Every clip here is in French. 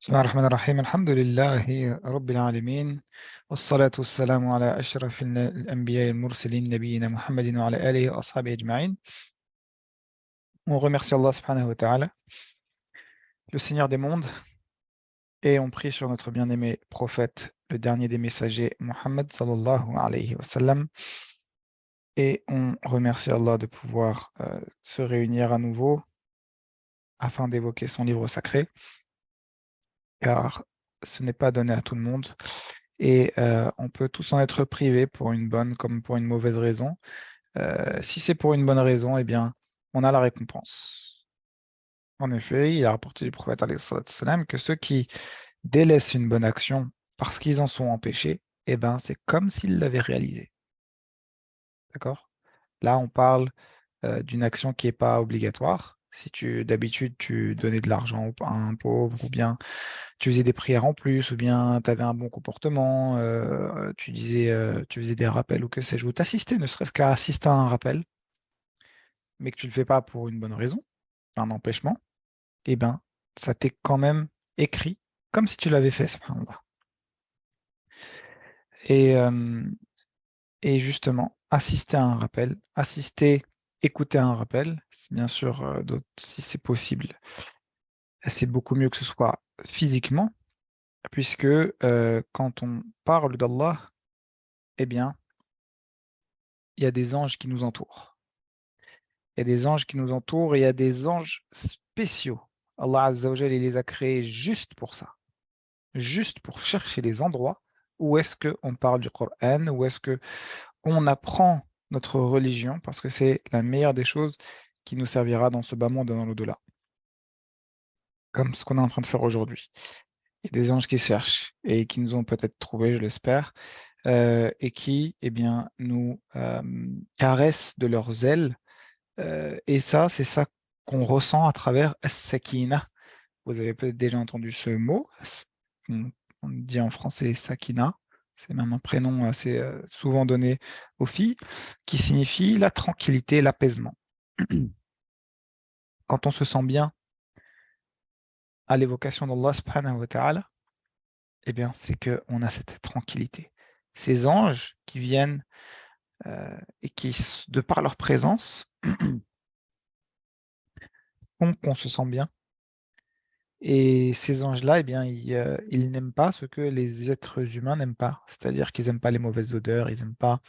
بسم الله الرحمن الرحيم الحمد لله رب العالمين والصلاة والسلام على أشرف الأنبياء المرسلين نبينا محمد وعلى آله وأصحابه أجمعين. On remercie Allah subhanahu wa ta'ala, le Seigneur des mondes, et on prie sur notre bien-aimé prophète, le dernier des messagers, Muhammad sallallahu alayhi wa sallam. Et on remercie Allah de pouvoir se réunir à nouveau afin d'évoquer son livre sacré, car ce n'est pas donné à tout le monde. Et on peut tous en être privés pour une bonne comme pour une mauvaise raison. Si c'est pour une bonne raison, eh bien, on a la récompense. En effet, il a rapporté du prophète alayhi salatu wassalam, que ceux qui délaissent une bonne action parce qu'ils en sont empêchés, eh ben, c'est comme s'ils l'avaient réalisée. D'accord? Là, on parle d'une action qui n'est pas obligatoire. Si d'habitude, tu donnais de l'argent à un pauvre, ou bien tu faisais des prières en plus, ou bien tu avais un bon comportement, tu faisais des rappels ou que sais-je, ou t'assistais, ne serait-ce qu'à assister à un rappel, mais que tu ne le fais pas pour une bonne raison, un empêchement, eh ben, ça t'est quand même écrit comme si tu l'avais fait, subhanallah. Et, euh, et justement, assister à un rappel, écouter un rappel, c'est bien sûr, si c'est possible, c'est beaucoup mieux que ce soit physiquement, puisque quand on parle d'Allah, eh bien, il y a des anges qui nous entourent. Il y a des anges qui nous entourent et il y a des anges spéciaux. Allah Azza wa Jal, il les a créés juste pour ça, juste pour chercher les endroits où est-ce qu'on parle du Coran, où est-ce qu'on apprend notre religion, parce que c'est la meilleure des choses qui nous servira dans ce bas monde et dans l'au-delà, comme ce qu'on est en train de faire aujourd'hui. Il y a des anges qui cherchent et qui nous ont peut-être trouvés, je l'espère, et qui, eh bien, nous caressent de leurs ailes. Et ça, c'est ça qu'on ressent à travers Sakina. Vous avez peut-être déjà entendu ce mot. On on dit en français Sakina. C'est même un prénom assez souvent donné aux filles, qui signifie la tranquillité, l'apaisement. Quand on se sent bien à l'évocation d'Allah subhanahu wa ta'ala, eh bien, c'est qu'on a cette tranquillité. Ces anges qui viennent et qui, de par leur présence, font qu'on se sent bien. Et ces anges-là, eh bien, ils n'aiment pas ce que les êtres humains n'aiment pas. C'est-à-dire qu'ils n'aiment pas les mauvaises odeurs, ils n'aiment pas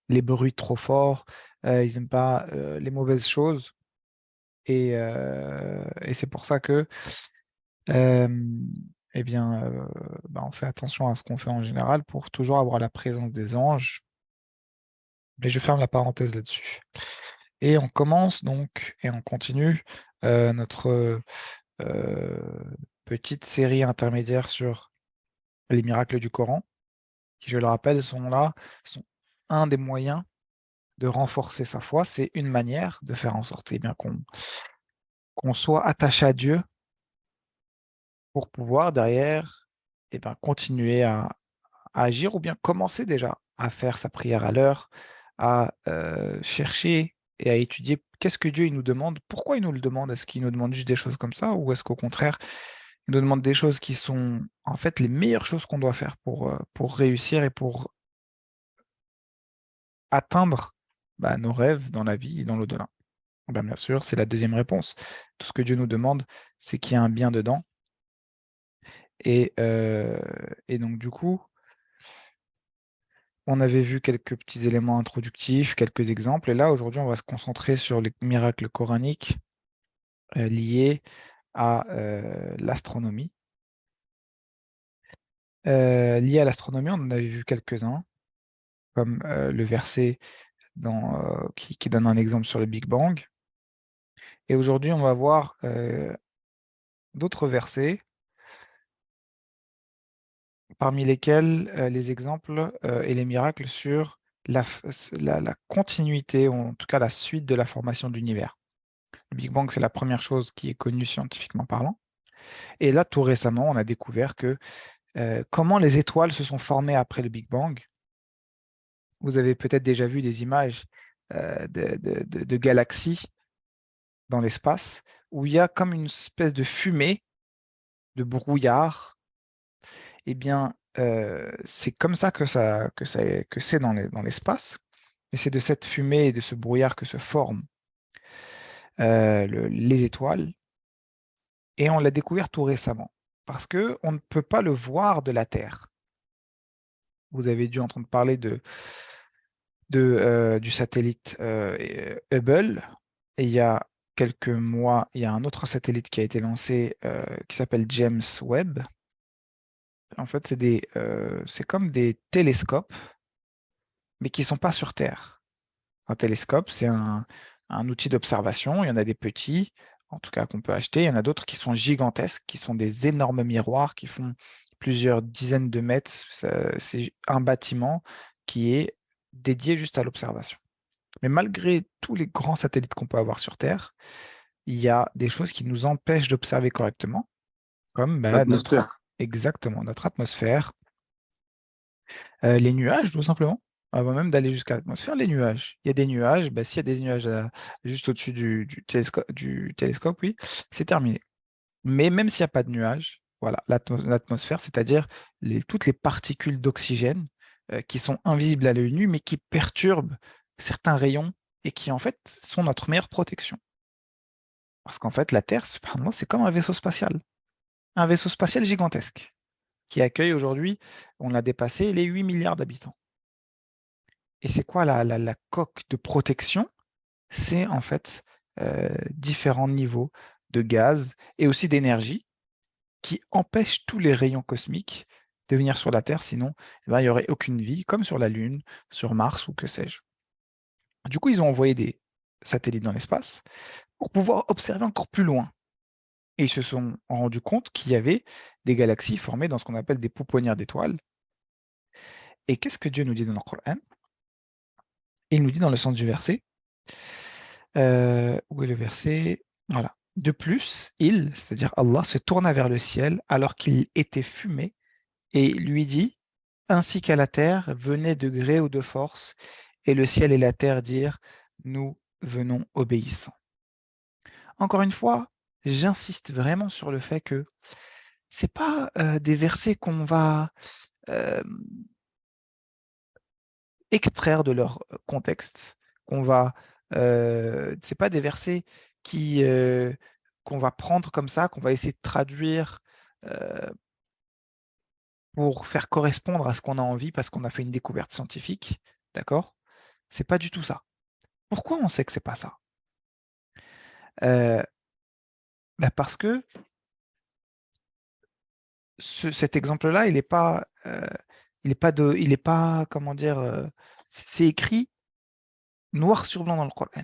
les bruits trop forts, ils n'aiment pas les mauvaises choses. Et c'est pour ça que, euh, eh bien, on fait attention à ce qu'on fait en général pour toujours avoir la présence des anges. Mais je ferme la parenthèse là-dessus. Et on commence donc, et on continue notre petite série intermédiaire sur les miracles du Coran, qui, je le rappelle, sont un des moyens de renforcer sa foi. C'est une manière de faire en sorte eh bien, qu'on soit attaché à Dieu pour pouvoir derrière continuer à agir ou bien commencer déjà à faire sa prière à l'heure, à chercher et à étudier qu'est-ce que Dieu il nous demande, pourquoi il nous le demande, est-ce qu'il nous demande juste des choses comme ça ou est-ce qu'au contraire il nous demande des choses qui sont en fait les meilleures choses qu'on doit faire pour réussir et pour atteindre nos rêves dans la vie et dans l'au-delà. Bien sûr, c'est la deuxième réponse. Tout ce que Dieu nous demande, c'est qu'il y a un bien dedans. Et, euh, et donc, du coup, on avait vu quelques petits éléments introductifs, quelques exemples. Et là, aujourd'hui, on va se concentrer sur les miracles coraniques liés à l'astronomie. Liés à l'astronomie, on en avait vu quelques-uns, comme le verset qui donne un exemple sur le Big Bang. Et aujourd'hui, on va voir d'autres versets, parmi lesquels les exemples et les miracles sur la continuité, ou en tout cas la suite de la formation de l'univers. Le Big Bang, c'est la première chose qui est connue scientifiquement parlant. Et là, tout récemment, on a découvert que comment les étoiles se sont formées après le Big Bang. Vous avez peut-être déjà vu des images de galaxies dans l'espace où il y a comme une espèce de fumée de brouillard, eh bien, c'est comme ça que c'est dans l'espace. Et c'est de cette fumée et de ce brouillard que se forment les étoiles. Et on l'a découvert tout récemment. Parce que on ne peut pas le voir de la Terre. Vous avez dû entendre parler du satellite Hubble. Et il y a quelques mois, il y a un autre satellite qui a été lancé qui s'appelle James Webb. En fait, c'est comme des télescopes, mais qui ne sont pas sur Terre. Un télescope, c'est un outil d'observation. Il y en a des petits, en tout cas qu'on peut acheter. Il y en a d'autres qui sont gigantesques, qui sont des énormes miroirs qui font plusieurs dizaines de mètres. C'est un bâtiment qui est dédié juste à l'observation. Mais malgré tous les grands satellites qu'on peut avoir sur Terre, il y a des choses qui nous empêchent d'observer correctement, comme L'atmosphère. exactement notre atmosphère, les nuages, tout simplement. Avant même d'aller jusqu'à l'atmosphère, les nuages. Il y a des nuages, s'il y a des nuages juste au-dessus du télescope, oui, c'est terminé. Mais même s'il n'y a pas de nuages, voilà, l'atmosphère, c'est-à-dire toutes les particules d'oxygène qui sont invisibles à l'œil nu, mais qui perturbent certains rayons et qui, en fait, sont notre meilleure protection. Parce qu'en fait, la Terre, subhanallah, c'est comme un vaisseau spatial gigantesque, qui accueille aujourd'hui, on l'a dépassé, les 8 milliards d'habitants. Et c'est quoi la coque de protection? C'est en fait différents niveaux de gaz et aussi d'énergie qui empêchent tous les rayons cosmiques de venir sur la Terre, sinon il n'y aurait aucune vie, comme sur la Lune, sur Mars ou que sais-je. Du coup, ils ont envoyé des satellites dans l'espace pour pouvoir observer encore plus loin. Et ils se sont rendus compte qu'il y avait des galaxies formées dans ce qu'on appelle des pouponnières d'étoiles. Et qu'est-ce que Dieu nous dit dans le Coran? Il nous dit dans le sens du verset, où est le verset? Voilà. De plus, il, c'est-à-dire Allah, se tourna vers le ciel alors qu'il était fumé et lui dit, ainsi qu'à la terre, venez de gré ou de force, et le ciel et la terre dirent, nous venons obéissants. Encore une fois, j'insiste vraiment sur le fait que c'est pas des versets qu'on va euh, extraire de leur contexte, c'est pas des versets qui qu'on va prendre comme ça, qu'on va essayer de traduire euh, pour faire correspondre à ce qu'on a envie parce qu'on a fait une découverte scientifique, d'accord? C'est pas du tout ça. Pourquoi on sait que c'est pas ça? Euh, Parce que cet exemple-là, il est pas, comment dire, c'est écrit noir sur blanc dans le Coran.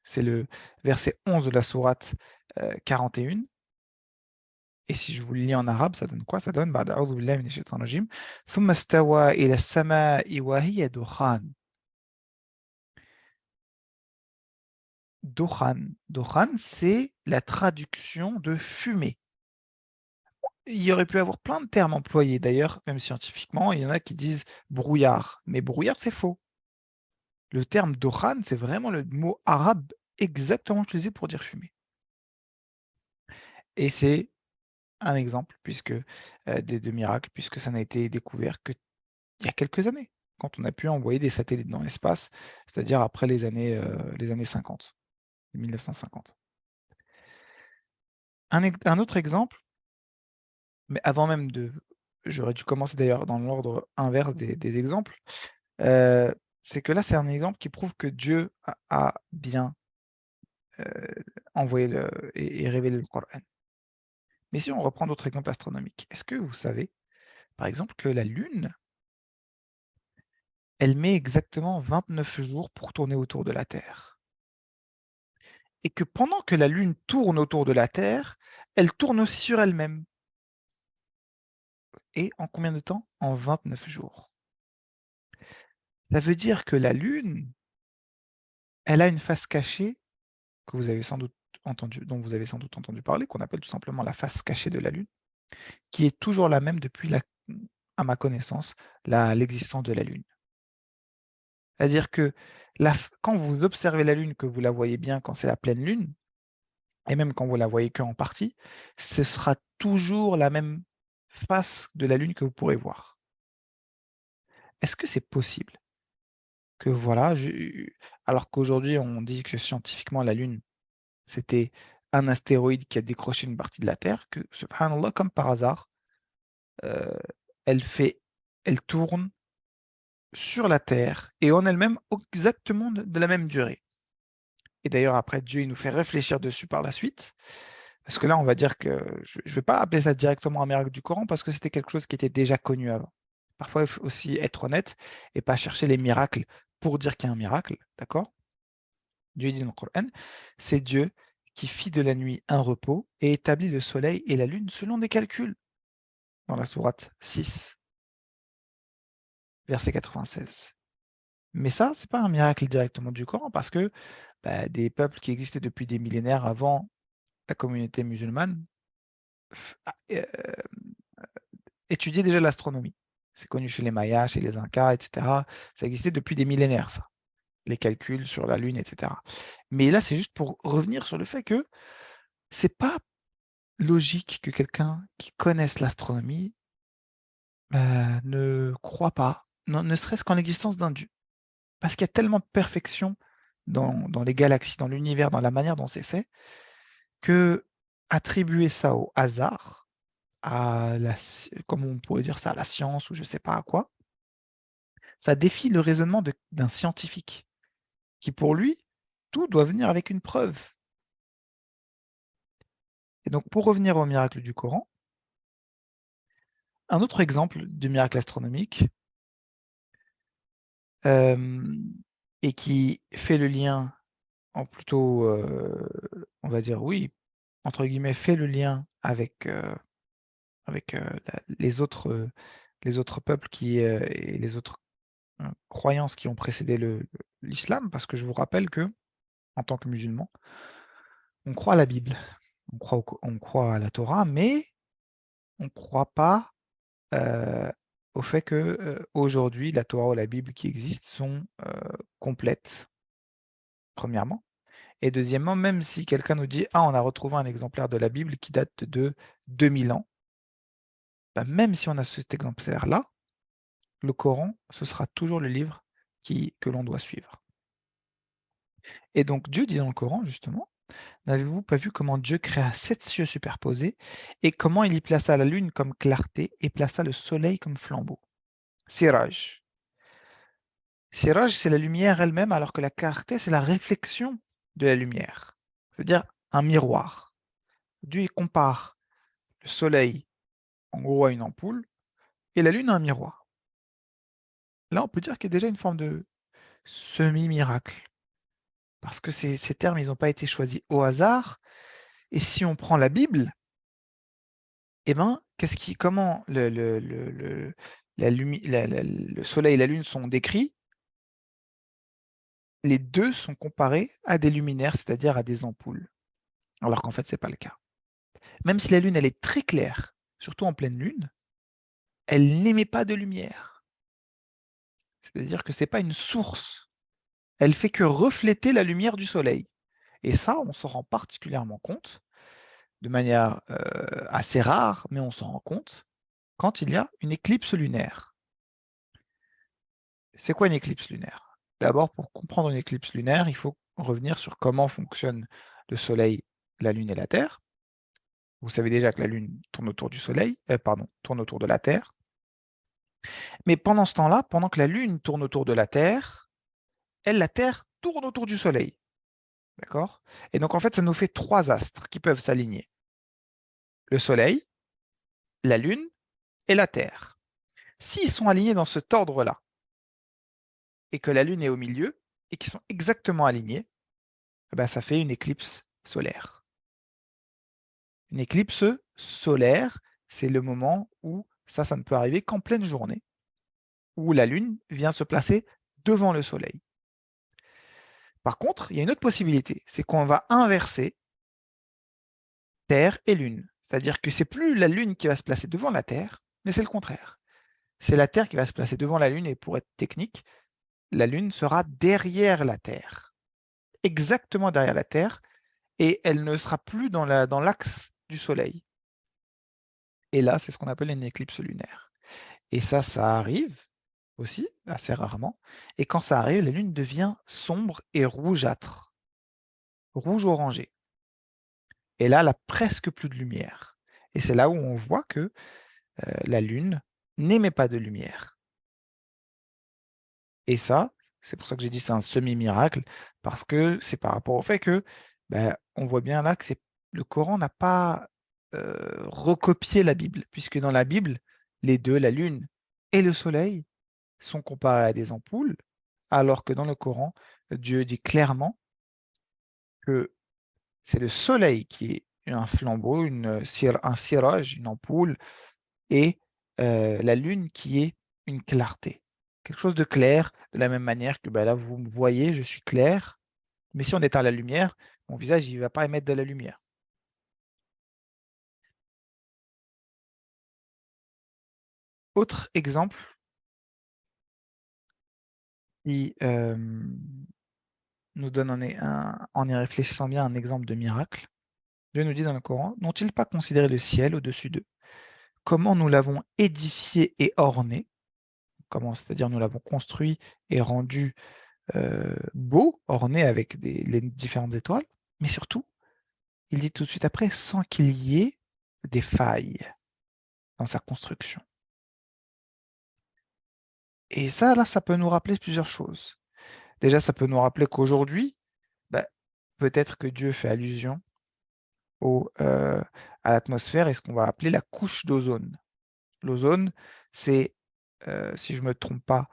C'est le verset 11 de la sourate 41. Et si je vous le lis en arabe, ça donne quoi? Ça donne بعد أعوذ بالله من الشيطان الرجيم ثم استوى إلى السماء وهي دخان. Dokhan, c'est la traduction de fumée. Il y aurait pu avoir plein de termes employés, d'ailleurs, même scientifiquement, il y en a qui disent brouillard. Mais brouillard, c'est faux. Le terme Dokhan, c'est vraiment le mot arabe exactement utilisé pour dire fumée. Et c'est un exemple de miracle, puisque ça n'a été découvert qu'il y a quelques années, quand on a pu envoyer des satellites dans l'espace, c'est-à-dire après les années 50, 1950. Un autre exemple, mais avant même j'aurais dû commencer d'ailleurs dans l'ordre inverse des exemples, euh, c'est que là, c'est un exemple qui prouve que Dieu a bien euh, envoyé et révélé le Coran. Mais si on reprend d'autres exemples astronomiques, est-ce que vous savez, par exemple, que la Lune, elle met exactement 29 jours pour tourner autour de la Terre? Et que pendant que la Lune tourne autour de la Terre, elle tourne aussi sur elle-même. Et en combien de temps? En 29 jours. Ça veut dire que la Lune, elle a une face cachée que vous avez sans doute dont vous avez sans doute entendu parler, qu'on appelle tout simplement la face cachée de la Lune, qui est toujours la même depuis, à ma connaissance, l'existence de la Lune. C'est-à-dire que quand vous observez la Lune, que vous la voyez bien quand c'est la pleine Lune, et même quand vous la voyez qu'en partie, ce sera toujours la même face de la Lune que vous pourrez voir. Est-ce que c'est possible que voilà, alors qu'aujourd'hui on dit que scientifiquement la Lune, c'était un astéroïde qui a décroché une partie de la Terre, que subhanallah, comme par hasard, heu, elle fait elle tourne sur la Terre et en elle-même exactement de la même durée. Et d'ailleurs après Dieu, il nous fait réfléchir dessus par la suite, parce que là on va dire que je ne vais pas appeler ça directement un miracle du Coran parce que c'était quelque chose qui était déjà connu avant. Parfois, il faut aussi être honnête et pas chercher les miracles pour dire qu'il y a un miracle, d'accord? Dieu dit dans le Coran: «C'est Dieu qui fit de la nuit un repos et établit le soleil et la lune selon des calculs», dans la sourate 6, verset 96. Mais ça, c'est pas un miracle directement du Coran parce que, bah, des peuples qui existaient depuis des millénaires avant la communauté musulmane f a étudiaient déjà l'astronomie. C'est connu chez les Mayas, chez les Incas et cetera. Ça existait depuis des millénaires ça, les calculs sur la lune et cetera. Mais là, c'est juste pour revenir sur le fait que c'est pas logique que quelqu'un qui connaisse l'astronomie, ne croit pas, ne serait-ce qu'en l'existence d'un Dieu. Parce qu'il y a tellement de perfection dans les galaxies, dans l'univers, dans la manière dont c'est fait, que attribuer ça au hasard, à la comme on pourrait dire ça, à la science ou je sais pas à quoi, ça défie le raisonnement d'un scientifique qui, pour lui, tout doit venir avec une preuve. Et donc pour revenir au miracle du Coran, un autre exemple de miracle astronomique, hem et qui fait le lien en plutôt, on va dire oui, entre guillemets, «fait le lien» avec, les autres peuples et les autres, croyances qui ont précédé l'islam. Parce que je vous rappelle que en tant que musulman, on croit à la Bible, on croit à la Torah, mais on ne croit pas, heu, au fait que, aujourd'hui, la Torah ou la Bible qui existent sont, complètes, premièrement. Et deuxièmement, même si quelqu'un nous dit: «Ah, on a retrouvé un exemplaire de la Bible qui date de 2000 ans», bah, même si on a cet exemplaire-là, le Coran, ce sera toujours le livre que l'on doit suivre. Et donc Dieu dit dans le Coran justement: «N'avez-vous pas vu comment Dieu créa 7 cieux superposés et comment il y plaça la lune comme clarté et plaça le soleil comme flambeau?» Siraj. Siraj, c'est la lumière elle-même, alors que la clarté, c'est la réflexion de la lumière, c'est-à-dire un miroir. Dieu, il compare le soleil, en gros, à une ampoule et la lune à un miroir. Là, on peut dire qu'il y a déjà une forme de semi-miracle, parce que ces termes, ils n'ont pas été choisis au hasard. Et si on prend la Bible, eh ben, comment le soleil et la lune sont décrits? Les 2 sont comparés à des luminaires, c'est-à-dire à des ampoules, alors qu'en fait, c'est pas le cas. Même si la lune, elle est très claire, surtout en pleine lune, elle n'émet pas de lumière. C'est-à-dire que c'est pas une source. Elle fait que refléter la lumière du soleil. Et ça, on s'en rend particulièrement compte, de manière, assez rare, mais on s'en rend compte, quand il y a une éclipse lunaire. C'est quoi une éclipse lunaire? D'abord, pour comprendre une éclipse lunaire, il faut revenir sur comment fonctionnent le soleil, la lune et la Terre. Vous savez déjà que la lune tourne autour du soleil, pardon, tourne autour de la Terre. Mais pendant ce temps-là, pendant que la lune tourne autour de la Terre, elle, la Terre, tourne autour du soleil. D'accord? Et donc en fait, ça nous fait 3 astres qui peuvent s'aligner. Le soleil, la lune et la Terre. S'ils sont alignés dans cet ordre-là, et que la lune est au milieu, et qu'ils sont exactement alignés, eh ben, ça fait une éclipse solaire. Une éclipse solaire, c'est le moment où, ça ne peut arriver qu'en pleine journée, où la lune vient se placer devant le soleil. Par contre, il y a une autre possibilité, c'est qu'on va inverser Terre et Lune. C'est-à-dire que c'est plus la Lune qui va se placer devant la Terre, mais c'est le contraire. C'est la Terre qui va se placer devant la Lune et pour être technique, la Lune sera derrière la Terre, exactement derrière la Terre, et elle ne sera plus dans l'axe du Soleil. Et là, c'est ce qu'on appelle une éclipse lunaire. Et ça arrive aussi, assez rarement. Et quand ça arrive, la Lune devient sombre et rougeâtre, rouge-orangé. Et là, elle a presque plus de lumière. Et c'est là où on voit que la Lune n'émet pas de lumière. Et ça, c'est pour ça que j'ai dit c'est un semi-miracle, parce que c'est par rapport au fait que on voit bien là que le Coran n'a pas recopié la Bible, puisque dans la Bible, les deux, la Lune et le Soleil, sont comparés à des ampoules, alors que dans le Coran, Dieu dit clairement que c'est le Soleil qui est un flambeau, un cirage, une ampoule, et la Lune qui est une clarté. Quelque chose de clair, de la même manière que là, vous me voyez, je suis clair, mais si on éteint la lumière, mon visage, il ne va pas émettre de la lumière. Autre exemple, qui nous donne en y réfléchissant bien un exemple de miracle. Dieu nous dit dans le Coran, n'ont-ils pas considéré le ciel au-dessus d'eux? Comment nous l'avons édifié et orné? Comment, c'est-à-dire nous l'avons construit et rendu beau, orné avec les différentes étoiles, mais surtout, il dit tout de suite après, sans qu'il y ait des failles dans sa construction. Et ça, là, ça peut nous rappeler plusieurs choses. Déjà, ça peut nous rappeler qu'aujourd'hui, bah, peut-être que Dieu fait allusion à l'atmosphère et ce qu'on va appeler la couche d'ozone. L'ozone, c'est, si je ne me trompe pas,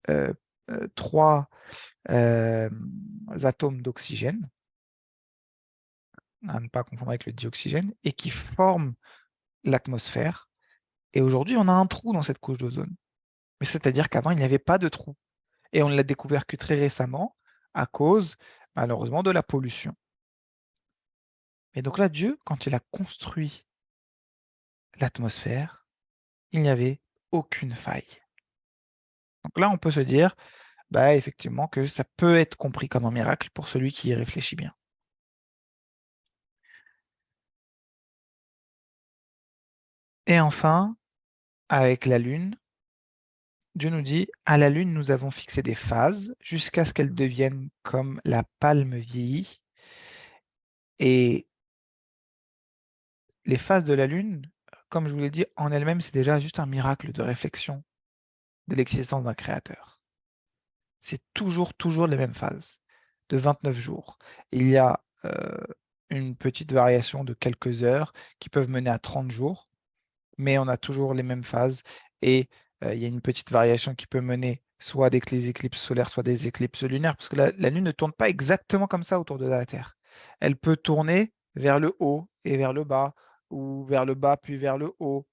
euh, trois atomes d'oxygène, à ne pas confondre avec le dioxygène, et qui forment l'atmosphère. Et aujourd'hui, on a un trou dans cette couche d'ozone. Mais c'est-à-dire qu'avant, il n'y avait pas de trou. Et on ne l'a découvert que très récemment à cause, malheureusement, de la pollution. Et donc là, Dieu, quand il a construit l'atmosphère, il n'y avait aucune faille. Donc là, on peut se dire, effectivement, que ça peut être compris comme un miracle pour celui qui y réfléchit bien. Et enfin, avec la Lune, Dieu nous dit, à la Lune, nous avons fixé des phases jusqu'à ce qu'elle devienne comme la palme vieillie. Et les phases de la Lune, comme je vous l'ai dit, en elles-mêmes, c'est déjà juste un miracle de réflexion de l'existence d'un créateur. C'est toujours les mêmes phases de 29 jours. Il y a une petite variation de quelques heures qui peuvent mener à 30 jours, mais on a toujours les mêmes phases et il y a une petite variation qui peut mener soit des éclipses solaires, soit des éclipses lunaires, parce que la Lune ne tourne pas exactement comme ça autour de la Terre. Elle peut tourner vers le haut et vers le bas, ou vers le bas puis vers le haut.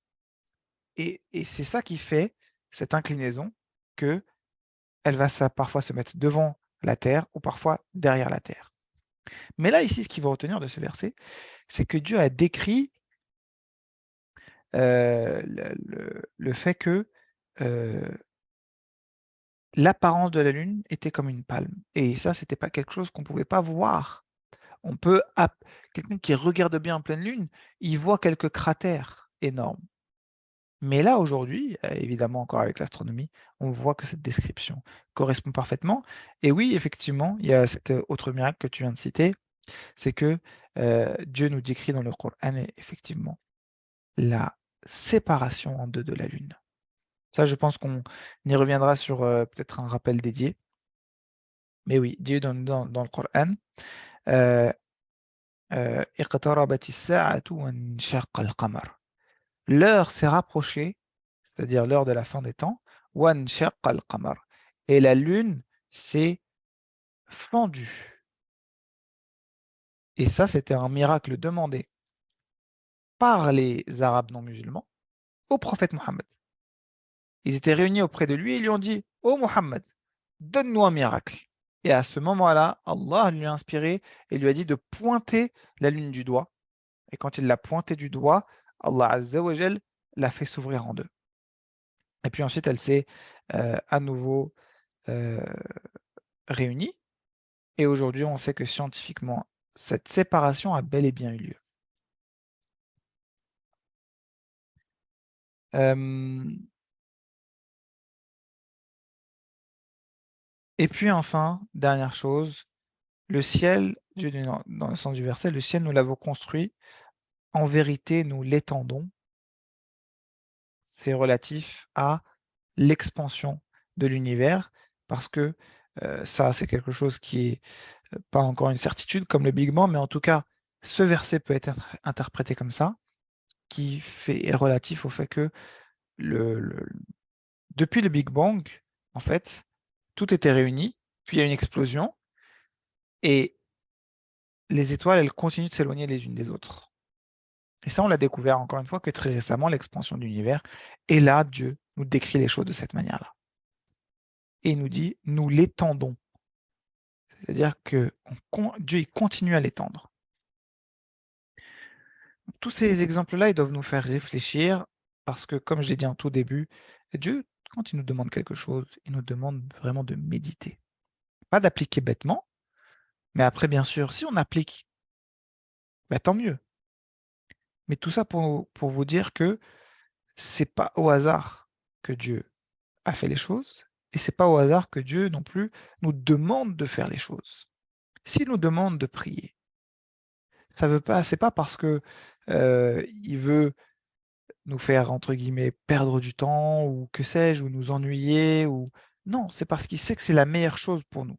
Et c'est ça qui fait cette inclinaison que elle va parfois se mettre devant la Terre ou parfois derrière la Terre. Mais là, ici, ce qu'il faut retenir de ce verset, c'est que Dieu a décrit le fait que l'apparence de la Lune était comme une palme. Et ça, c'était pas quelque chose qu'on pouvait pas voir. On peut, quelqu'un qui regarde bien en pleine Lune, il voit quelques cratères énormes. Mais là, aujourd'hui, évidemment, encore avec l'astronomie, on voit que cette description correspond parfaitement. Et oui, effectivement, il y a cet autre miracle que tu viens de citer, c'est que Dieu nous décrit dans le Coran, effectivement, la séparation en deux de la Lune. Ça, je pense qu'on y reviendra sur peut-être un rappel dédié. Mais oui, Dieu dans le Coran, euh, اقتربت الساعة وانشق القمر. L'heure s'est rapprochée, c'est-à-dire l'heure de la fin des temps, وانشق القمر. Et la lune s'est fendue. Et ça, c'était un miracle demandé par les Arabes non musulmans au prophète Mohammed. Ils étaient réunis auprès de lui et lui ont dit, ô Mohammed, donne-nous un miracle. Et à ce moment-là, Allah lui a inspiré et lui a dit de pointer la lune du doigt. Et quand il l'a pointée du doigt, Allah Azza wa Jal l'a fait s'ouvrir en deux. Et puis ensuite, elle s'est à nouveau euh, réunie. Et aujourd'hui, on sait que scientifiquement cette séparation a bel et bien eu lieu. Et puis enfin, dernière chose, le ciel, Dieu dit dans le sens du verset, le ciel, nous l'avons construit, en vérité, nous l'étendons. C'est relatif à l'expansion de l'univers, parce que ça, c'est quelque chose qui est pas encore une certitude comme le Big Bang, mais en tout cas, ce verset peut être interprété comme ça, qui est relatif au fait que depuis le Big Bang, en fait, tout était réuni, puis il y a une explosion, et les étoiles, elles continuent de s'éloigner les unes des autres. Et ça, on l'a découvert encore une fois que très récemment, l'expansion de l'univers. Et là, Dieu nous décrit les choses de cette manière-là. Et il nous dit, nous l'étendons. C'est-à-dire que Dieu il continue à l'étendre. Tous ces exemples-là, ils doivent nous faire réfléchir parce que, comme je l'ai dit en tout début, Dieu, quand il nous demande quelque chose, il nous demande vraiment de méditer. Pas d'appliquer bêtement, mais après, bien sûr, si on applique, bah, tant mieux. Mais tout ça pour vous dire que c'est pas au hasard que Dieu a fait les choses, et c'est pas au hasard que Dieu non plus nous demande de faire les choses. S'il nous demande de prier, ça veut pas, c'est pas parce que il veut nous faire entre guillemets perdre du temps ou que sais-je, ou nous ennuyer ou non, c'est parce qu'il sait que c'est la meilleure chose pour nous.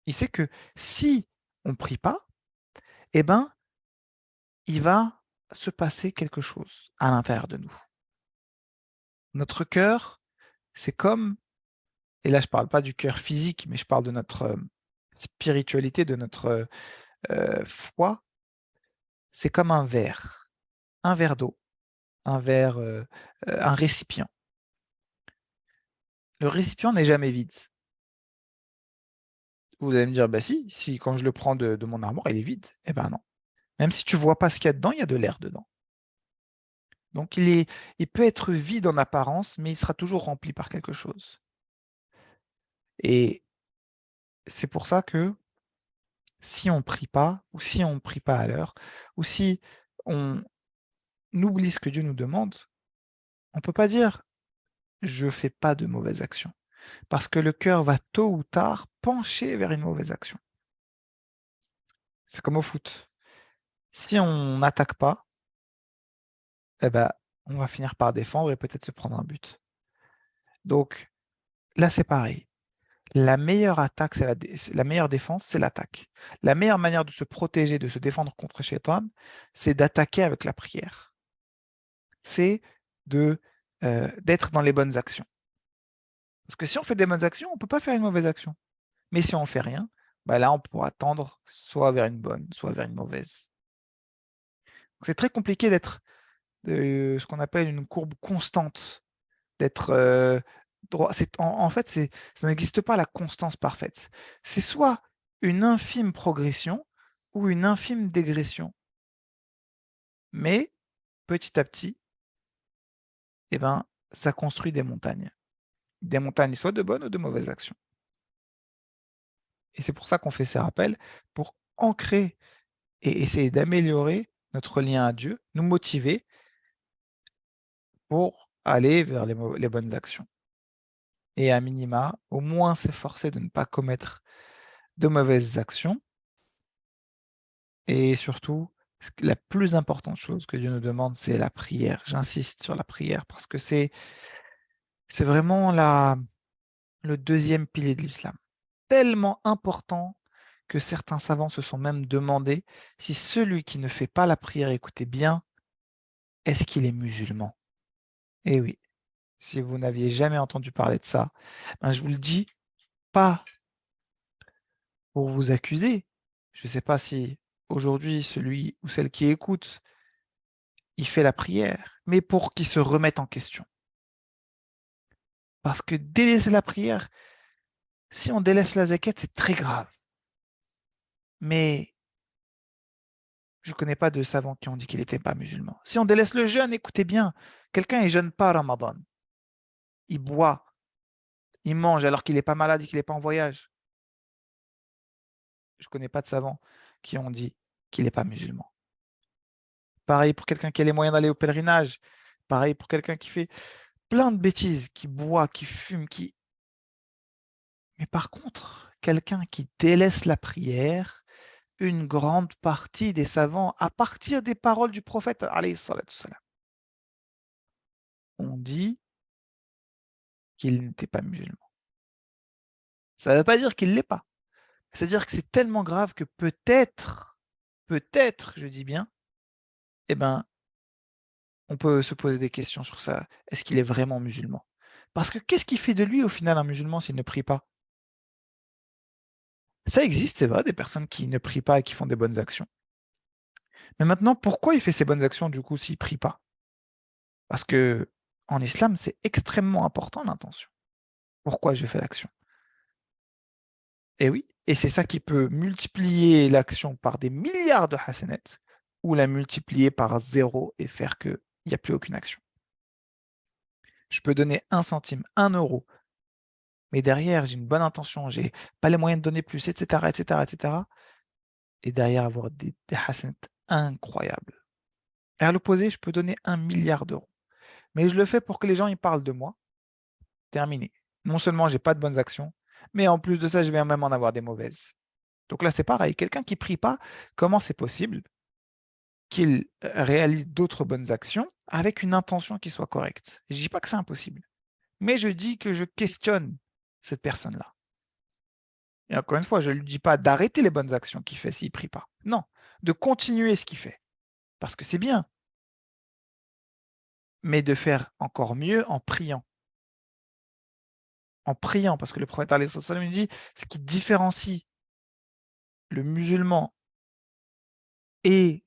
Il sait que si on prie pas, eh ben, il va se passer quelque chose à l'intérieur de nous. Notre cœur, c'est comme, et là je parle pas du cœur physique, mais je parle de notre spiritualité, de notre foi, c'est comme un verre d'eau, un récipient. Le récipient n'est jamais vide. Vous allez me dire, bah si quand je le prends de mon armoire, il est vide. Eh ben non. Même si tu vois pas ce qu'il y a dedans, il y a de l'air dedans. Donc il peut être vide en apparence, mais il sera toujours rempli par quelque chose. Et c'est pour ça que si on prie pas, ou si on prie pas à l'heure, ou si on oublie ce que Dieu nous demande, on peut pas dire je fais pas de mauvaises actions. Parce que le cœur va tôt ou tard pencher vers une mauvaise action. C'est comme au foot. Si on n'attaque pas, eh ben, on va finir par défendre et peut-être se prendre un but. Donc là, c'est pareil. La meilleure attaque, la meilleure défense, c'est l'attaque. La meilleure manière de se protéger, de se défendre contre Shaitan, c'est d'attaquer avec la prière. C'est d'être dans les bonnes actions. Parce que si on fait des bonnes actions, on ne peut pas faire une mauvaise action. Mais si on ne fait rien, bah là, on pourra tendre soit vers une bonne, soit vers une mauvaise. C'est très compliqué d'être ce qu'on appelle une courbe constante, d'être droit. En fait, ça n'existe pas la constance parfaite. C'est soit une infime progression ou une infime dégression. Mais petit à petit, eh ben, ça construit des montagnes. Des montagnes soit de bonnes ou de mauvaises actions. Et c'est pour ça qu'on fait ces rappels, pour ancrer et essayer d'améliorer notre lien à Dieu, nous motiver pour aller vers les bonnes actions. Et à minima, au moins s'efforcer de ne pas commettre de mauvaises actions. Et surtout, la plus importante chose que Dieu nous demande, c'est la prière. J'insiste sur la prière parce que c'est vraiment le deuxième pilier de l'islam. Tellement important que certains savants se sont même demandé si celui qui ne fait pas la prière, écoutez bien, est-ce qu'il est musulman? Eh oui, si vous n'aviez jamais entendu parler de ça, ben je vous le dis, pas pour vous accuser. Je ne sais pas si aujourd'hui, celui ou celle qui écoute, il fait la prière, mais pour qu'il se remette en question. Parce que délaisser la prière, si on délaisse la zakat, c'est très grave. Mais je ne connais pas de savants qui ont dit qu'il n'était pas musulman. Si on délaisse le jeûne, écoutez bien, quelqu'un ne jeûne pas Ramadan. Il boit, il mange alors qu'il n'est pas malade et qu'il n'est pas en voyage. Je ne connais pas de savants qui ont dit qu'il n'est pas musulman. Pareil pour quelqu'un qui a les moyens d'aller au pèlerinage. Pareil pour quelqu'un qui fait plein de bêtises, qui boit, qui fume, qui... Mais par contre, quelqu'un qui délaisse la prière, une grande partie des savants, à partir des paroles du prophète, alayhi salatu salam, on dit qu'il n'était pas musulman. Ça ne veut pas dire qu'il ne l'est pas. C'est-à-dire que c'est tellement grave que peut-être, je dis bien, eh ben, on peut se poser des questions sur ça. Est-ce qu'il est vraiment musulman? Parce que qu'est-ce qui fait de lui au final un musulman s'il ne prie pas? Ça existe, c'est vrai, des personnes qui ne prient pas et qui font des bonnes actions. Mais maintenant, pourquoi il fait ces bonnes actions du coup s'il ne prie pas? Parce que en islam, c'est extrêmement important l'intention. Pourquoi je fais l'action? Et oui, et c'est ça qui peut multiplier l'action par des milliards de hasanat ou la multiplier par zéro et faire qu'il n'y a plus aucune action. Je peux donner 1 centime, 1 euro, mais derrière, j'ai une bonne intention, j'ai pas les moyens de donner plus, etc., etc., etc., et derrière avoir des hasanat incroyables. Et à l'opposé, je peux donner 1 milliard d'euros. Mais je le fais pour que les gens ils parlent de moi. Terminé. Non seulement j'ai pas de bonnes actions, mais en plus de ça, je vais même en avoir des mauvaises. Donc là, c'est pareil. Quelqu'un qui prie pas, comment c'est possible qu'il réalise d'autres bonnes actions avec une intention qui soit correcte? Je dis pas que c'est impossible, mais je dis que je questionne cette personne-là. Et encore une fois, je ne lui dis pas d'arrêter les bonnes actions qu'il fait s'il prie pas. Non, de continuer ce qu'il fait, parce que c'est bien, mais de faire encore mieux en priant. En priant, parce que le prophète alayhi salam nous dit ce qui différencie le musulman et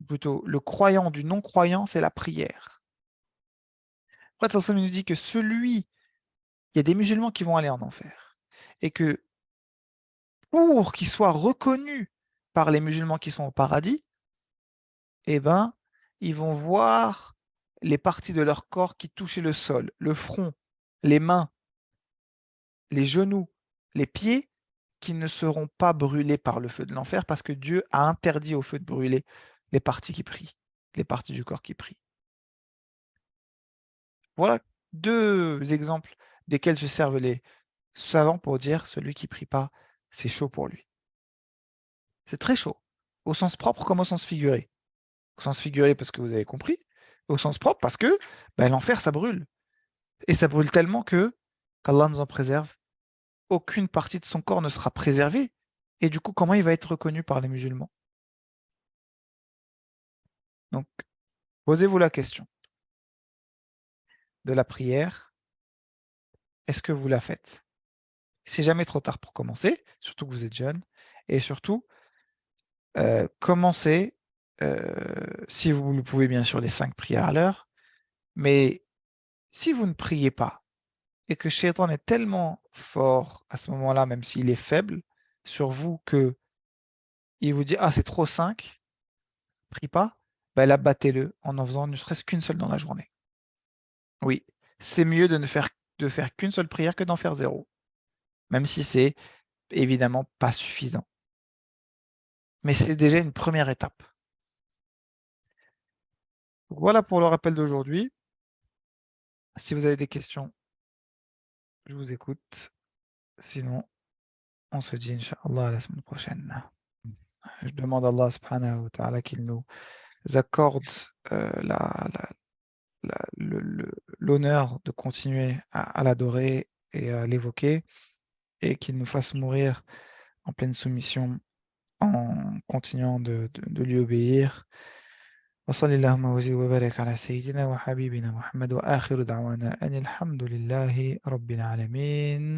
plutôt le croyant du non-croyant, c'est la prière. Le prophète sallam nous dit que il y a des musulmans qui vont aller en enfer. Et que pour qu'ils soient reconnus par les musulmans qui sont au paradis, eh ben, ils vont voir les parties de leur corps qui touchaient le sol, le front, les mains, les genoux, les pieds, qui ne seront pas brûlés par le feu de l'enfer parce que Dieu a interdit au feu de brûler les parties qui prient, les parties du corps qui prient. Voilà 2 exemples desquels se servent les savants pour dire celui qui prie pas, c'est chaud pour lui. C'est très chaud, au sens propre comme au sens figuré. Au sens figuré parce que vous avez compris, au sens propre parce que ben, l'enfer ça brûle. Et ça brûle tellement que, qu'Allah nous en préserve, aucune partie de son corps ne sera préservée. Et du coup, comment il va être reconnu par les musulmans? Donc, posez-vous la question de la prière, est-ce que vous la faites? C'est jamais trop tard pour commencer, surtout que vous êtes jeune, et surtout, commencez, si vous le pouvez bien sûr, les 5 prières à l'heure, mais si vous ne priez pas et que Shaitan est tellement fort à ce moment-là, même s'il est faible sur vous, que il vous dit: «Ah, c'est trop 5, prie pas», bah là, battez-le en faisant ne serait-ce qu'une seule dans la journée. Oui, c'est mieux de faire qu'une seule prière que d'en faire zéro, même si c'est évidemment pas suffisant. Mais c'est déjà une première étape. Donc voilà pour le rappel d'aujourd'hui. Si vous avez des questions, je vous écoute. Sinon, on se dit inch'Allah à la semaine prochaine. Je demande à Allah subhanahu wa ta'ala qu'il nous accorde l'honneur de continuer à l'adorer et à l'évoquer et qu'il nous fasse mourir en pleine soumission en continuant de lui obéir. وصلى اللهم وزد وبارك على سيدنا وحبيبنا محمد وآخر دعوانا أن الحمد لله رب العالمين